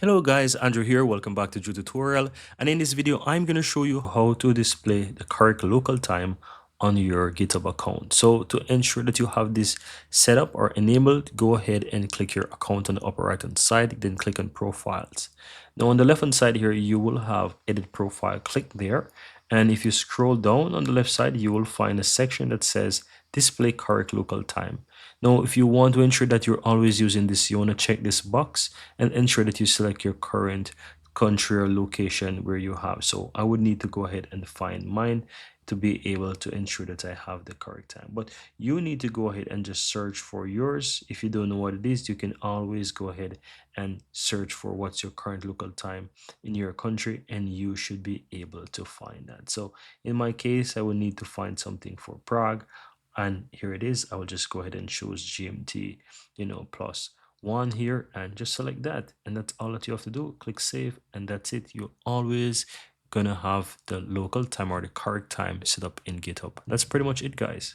Hello guys, Andrew here. Welcome back to Drew Tutorial. And in this video, I'm going to show you how to display the correct local time on your GitHub account. So to ensure that you have this set up or enabled, go ahead and click your account on the upper right hand side, then click on profiles. Now on the left hand side here, you will have edit profile. Click there. And if you scroll down on the left side, you will find a section that says display correct local time. Now, if you want to ensure that you're always using this, you want to check this box and ensure that you select your current country or location where you have. So I would need to go ahead and find mine to be able to ensure that I have the correct time. But you need to go ahead and just search for yours. If you don't know what it is, you can always go ahead and search for what's your current local time in your country, and you should be able to find that. So in my case, I will need to find something for Prague, and here it is. I will just go ahead and choose GMT, plus one here, and just select that, and that's all that you have to do. Click save, and that's it. You're always gonna have the local time or the correct time set up in GitHub. That's pretty much it, guys.